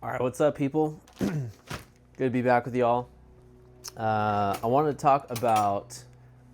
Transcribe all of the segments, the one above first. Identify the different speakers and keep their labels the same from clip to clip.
Speaker 1: All right, what's up, people? Good to be back with y'all. I wanted to talk about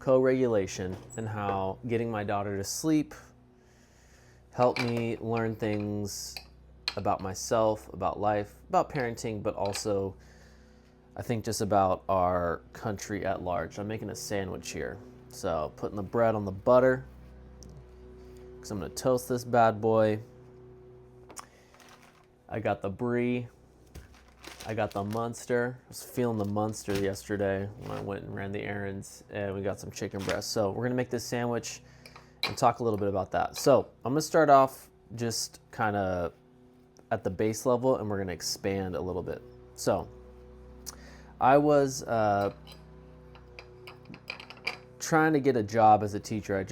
Speaker 1: co-regulation and how getting my daughter to sleep helped me learn things about myself, about life, about parenting, but also I think just about our country at large. I'm making a sandwich here. So putting the bread on the butter because I'm going to toast this bad boy. I got the brie. I got the Munster. I was feeling the Munster yesterday when I went and ran the errands, and we got some chicken breast. So we're gonna make this sandwich and talk a little bit about that. So I'm gonna start off just kind of at the base level, and we're gonna expand a little bit. So I was trying to get a job as a teacher. I had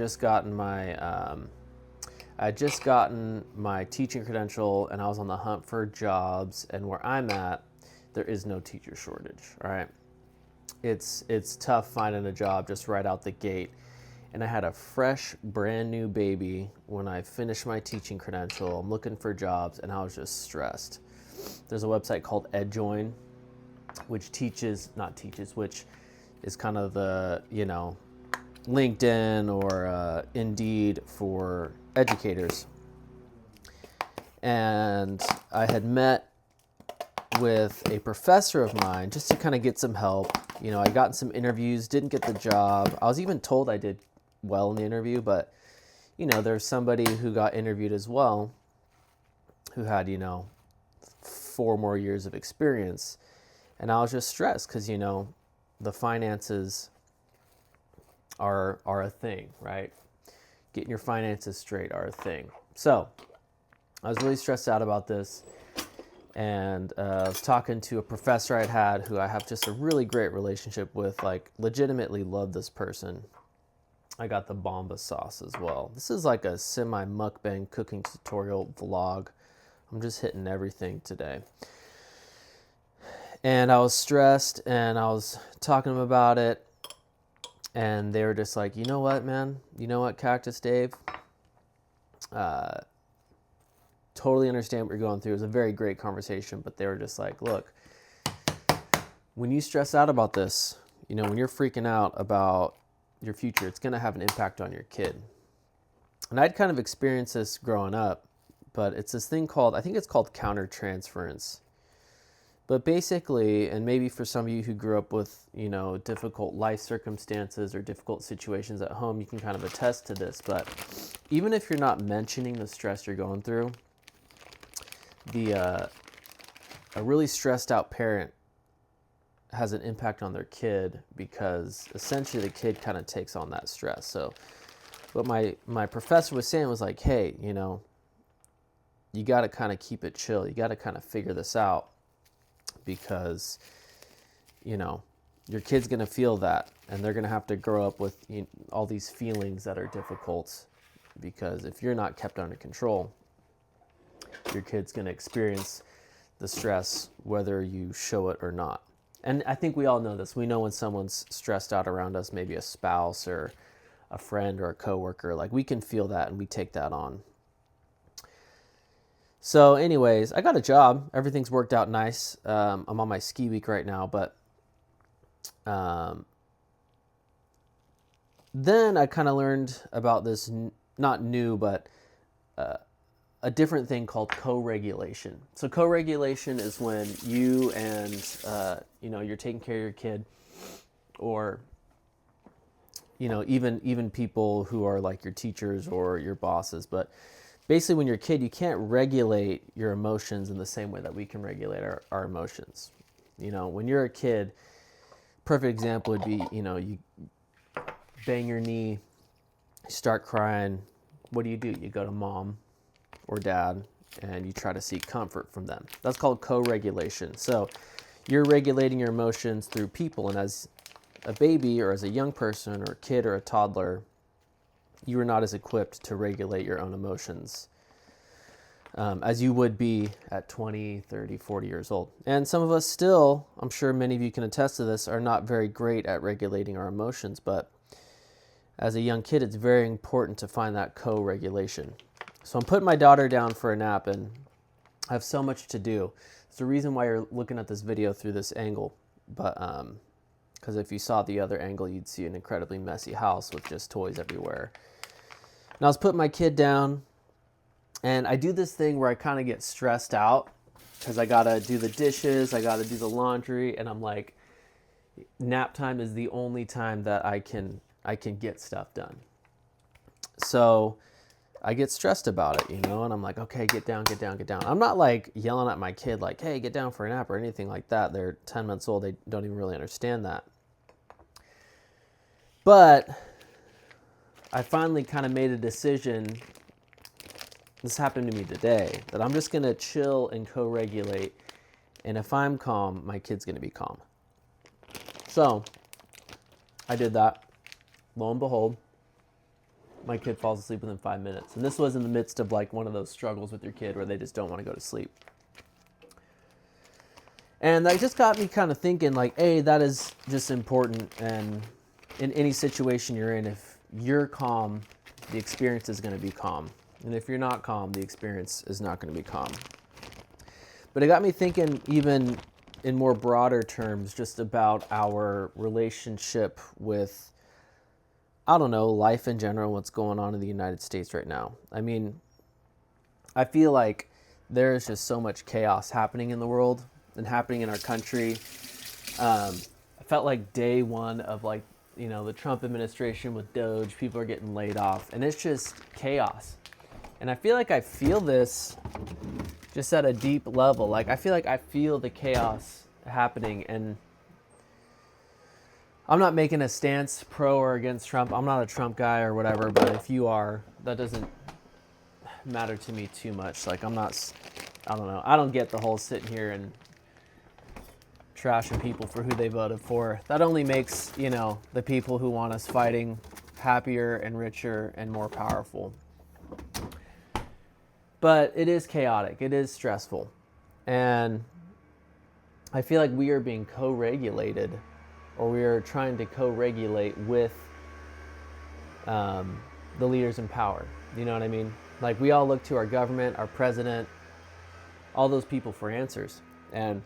Speaker 1: just gotten my teaching credential, and I was on the hunt for jobs. And where I'm at, there is no teacher shortage. All right, it's tough finding a job just right out the gate. And I had a fresh, brand new baby when I finished my teaching credential. I'm looking for jobs, and I was just stressed. There's a website called EdJoin, which which is kind of the LinkedIn or Indeed for educators. And I had met with a professor of mine just to kind of get some help. I got in some interviews, didn't get the job. I was even told I did well in the interview, but there's somebody who got interviewed as well who had 4 more years of experience. And I was just stressed because the finances are a thing, right? Getting your finances straight are a thing. So I was really stressed out about this. And I was talking to a professor I'd had who I have just a really great relationship with, like legitimately love this person. I got the Bomba sauce as well. This is like a semi-mukbang cooking tutorial vlog. I'm just hitting everything today. And I was stressed, and I was talking to them about it. And they were just like, you know what, man? You know what, Cactus Dave? Totally understand what you're going through. It was a very great conversation, but they were just like, look, when you stress out about this, when you're freaking out about your future, it's going to have an impact on your kid. And I'd kind of experienced this growing up, but it's this thing called, I think it's called countertransference. But basically, and maybe for some of you who grew up with, difficult life circumstances or difficult situations at home, you can kind of attest to this. But even if you're not mentioning the stress you're going through, a really stressed out parent has an impact on their kid because essentially the kid kind of takes on that stress. So what my professor was saying was like, hey, you got to kind of keep it chill. You got to kind of figure this out because, your kid's going to feel that, and they're going to have to grow up with all these feelings that are difficult because if you're not kept under control, your kid's going to experience the stress whether you show it or not. And I think we all know this. We know when someone's stressed out around us, maybe a spouse or a friend or a coworker, like we can feel that and we take that on. So anyways, I got a job. Everything's worked out nice. I'm on my ski week right now, but then I kind of learned about this, not new, but a different thing called co-regulation. So co-regulation is when you and, you're taking care of your kid, or, even people who are like your teachers or your bosses. But basically when you're a kid, you can't regulate your emotions in the same way that we can regulate our emotions. When you're a kid, perfect example would be, you bang your knee, you start crying. What do? You go to mom or dad and you try to seek comfort from them. That's called co-regulation. So you're regulating your emotions through people, and as a baby or as a young person or a kid or a toddler, you are not as equipped to regulate your own emotions as you would be at 20, 30, 40 years old. And some of us still, I'm sure many of you can attest to this, are not very great at regulating our emotions, but as a young kid, it's very important to find that co-regulation. So I'm putting my daughter down for a nap, and I have so much to do. It's the reason why you're looking at this video through this angle. But because if you saw the other angle, you'd see an incredibly messy house with just toys everywhere. And I was putting my kid down, and I do this thing where I kind of get stressed out because I gotta do the dishes, I gotta do the laundry, and I'm like, nap time is the only time that I can get stuff done. So I get stressed about it, and I'm like, okay, get down. I'm not like yelling at my kid like, hey, get down for a nap or anything like that. They're 10 months old. They don't even really understand that. But I finally kind of made a decision. This happened to me today, that I'm just going to chill and co-regulate. And if I'm calm, my kid's going to be calm. So I did that. Lo and behold, my kid falls asleep within 5 minutes. And this was in the midst of like one of those struggles with your kid where they just don't want to go to sleep. And that just got me kind of thinking like, hey, that is just important. And in any situation you're in, if you're calm, the experience is going to be calm. And if you're not calm, the experience is not going to be calm. But it got me thinking even in more broader terms, just about our relationship with, I don't know, life in general, what's going on in the United States right now. I mean, I feel like there's just so much chaos happening in the world and happening in our country. I felt like day one of like, the Trump administration with Doge, people are getting laid off, and it's just chaos. And I feel like I feel this just at a deep level. Like, I feel like I feel the chaos happening, and I'm not making a stance pro or against Trump. I'm not a Trump guy or whatever, but if you are, that doesn't matter to me too much. Like, I don't know. I don't get the whole sitting here and trashing people for who they voted for. That only makes, the people who want us fighting happier and richer and more powerful. But it is chaotic. It is stressful. And I feel like we are being co-regulated, or we are trying to co-regulate with the leaders in power. You know what I mean? Like, we all look to our government, our president, all those people for answers. And,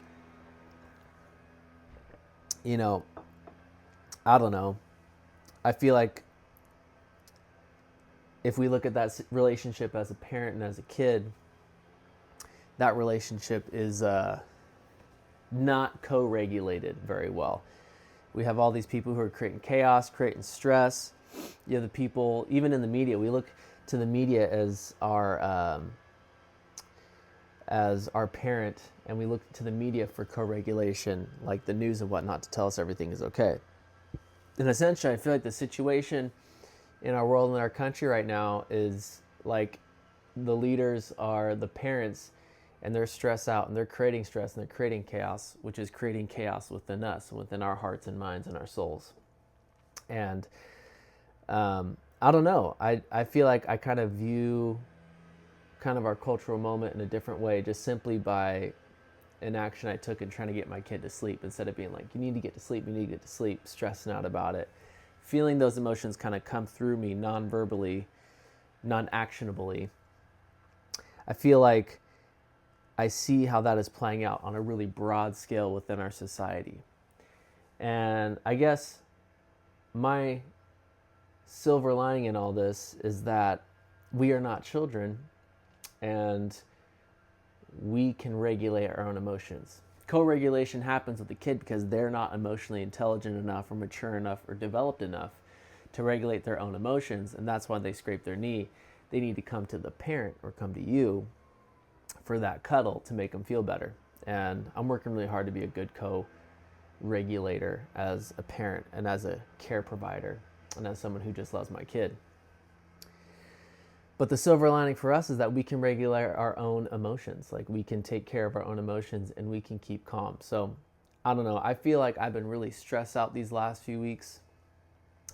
Speaker 1: I don't know. I feel like if we look at that relationship as a parent and as a kid, that relationship is not co-regulated very well. We have all these people who are creating chaos, creating stress. You have the people, even in the media, we look to the media as our parent, and we look to the media for co-regulation, like the news and whatnot, to tell us everything is okay. And essentially, I feel like the situation in our world and our country right now is like the leaders are the parents, and they're stressed out, and they're creating stress, and they're creating chaos, which is creating chaos within us, within our hearts and minds and our souls. And I don't know. I feel like I kind of view kind of our cultural moment in a different way, just simply by an action I took in trying to get my kid to sleep, instead of being like, you need to get to sleep, stressing out about it. Feeling those emotions kind of come through me non-verbally, non-actionably. I feel like I see how that is playing out on a really broad scale within our society. And I guess my silver lining in all this is that we are not children, and we can regulate our own emotions. Co-regulation happens with the kid because they're not emotionally intelligent enough or mature enough or developed enough to regulate their own emotions, and that's why they scrape their knee. They need to come to the parent or come to you for that cuddle to make them feel better. And I'm working really hard to be a good co-regulator as a parent and as a care provider and as someone who just loves my kid. But the silver lining for us is that we can regulate our own emotions. Like, we can take care of our own emotions, and we can keep calm. So I don't know. I feel like I've been really stressed out these last few weeks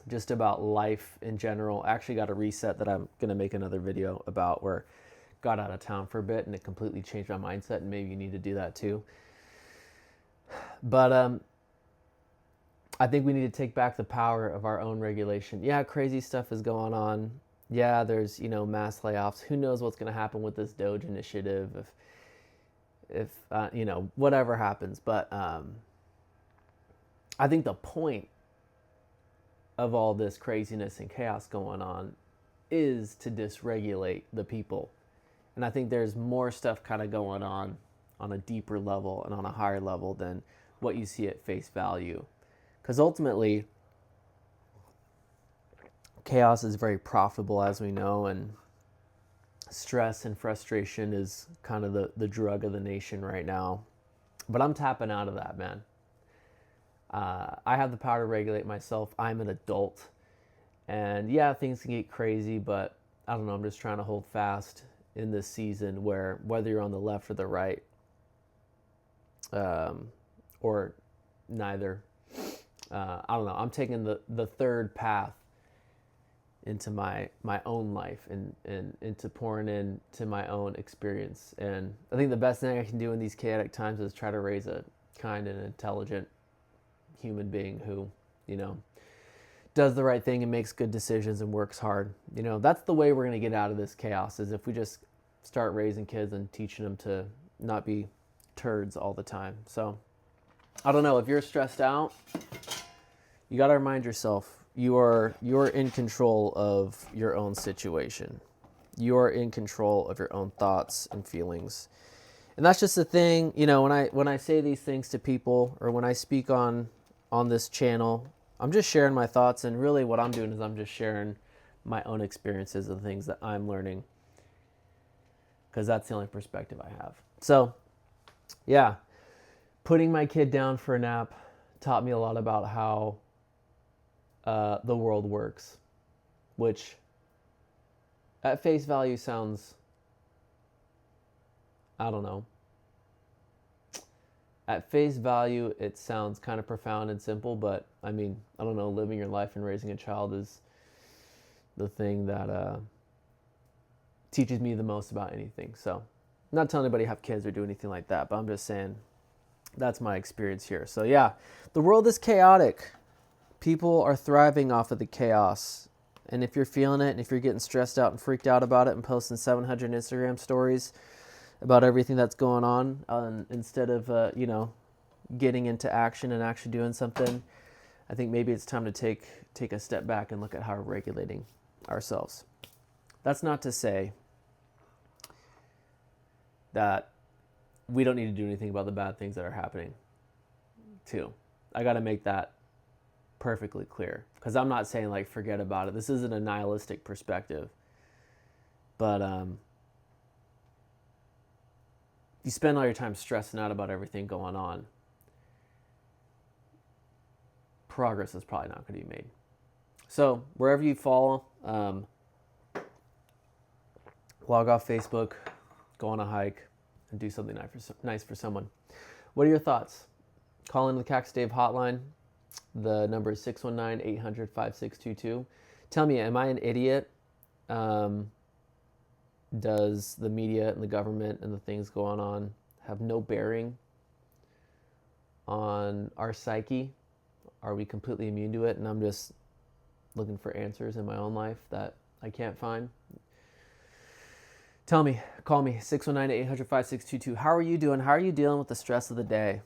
Speaker 1: just about life in general. I actually got a reset that I'm going to make another video about, where I got out of town for a bit and it completely changed my mindset, and maybe you need to do that too. But I think we need to take back the power of our own regulation. Yeah, crazy stuff is going on. Yeah, there's, mass layoffs. Who knows what's going to happen with this Doge initiative? if whatever happens. But I think the point of all this craziness and chaos going on is to dysregulate the people. And I think there's more stuff kind of going on a deeper level and on a higher level than what you see at face value. Because ultimately, chaos is very profitable, as we know, and stress and frustration is kind of the drug of the nation right now. But I'm tapping out of that, man. I have the power to regulate myself. I'm an adult. And yeah, things can get crazy, but I don't know, I'm just trying to hold fast in this season where whether you're on the left or the right, or neither, I don't know, I'm taking the third path into my own life and into pouring into my own experience. And I think the best thing I can do in these chaotic times is try to raise a kind and intelligent human being who, does the right thing and makes good decisions and works hard. That's the way we're going to get out of this chaos, is if we just start raising kids and teaching them to not be turds all the time. So I don't know, if you're stressed out, you got to remind yourself you're in control of your own situation. You're in control of your own thoughts and feelings. And that's just the thing, when I say these things to people, or when I speak on this channel, I'm just sharing my thoughts, and really what I'm doing is I'm just sharing my own experiences and things that I'm learning, because that's the only perspective I have. So yeah, putting my kid down for a nap taught me a lot about how the world works, which at face value sounds, I don't know. At face value, it sounds kind of profound and simple, but I mean, I don't know, living your life and raising a child is the thing that teaches me the most about anything. So I'm not telling anybody to have kids or do anything like that, but I'm just saying that's my experience here. So yeah, the world is chaotic. People are thriving off of the chaos. And if you're feeling it, and if you're getting stressed out and freaked out about it and posting 700 Instagram stories about everything that's going on, instead of, getting into action and actually doing something, I think maybe it's time to take a step back and look at how we're regulating ourselves. That's not to say that we don't need to do anything about the bad things that are happening, too. I got to make that perfectly clear, because I'm not saying like forget about it. This isn't a nihilistic perspective, but you spend all your time stressing out about everything going on, progress is probably not going to be made. So wherever you follow, log off Facebook, go on a hike, and do something nice for someone. What are your thoughts? Call into the Cactus Dave hotline. The number is 619-800-5622. Tell me, am I an idiot? Does the media and the government and the things going on have no bearing on our psyche? Are we completely immune to it, and I'm just looking for answers in my own life that I can't find? Tell me, call me, 619-800-5622. How are you doing? How are you dealing with the stress of the day?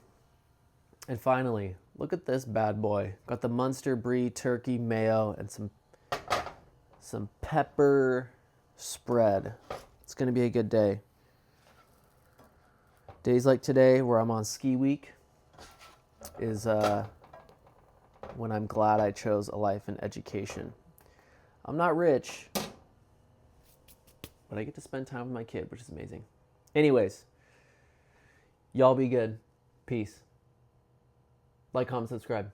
Speaker 1: And finally, look at this bad boy. Got the Munster Brie turkey mayo and some pepper spread. It's going to be a good day. Days like today, where I'm on ski week, is when I'm glad I chose a life in education. I'm not rich, but I get to spend time with my kid, which is amazing. Anyways, y'all be good. Peace. Like, comment, subscribe.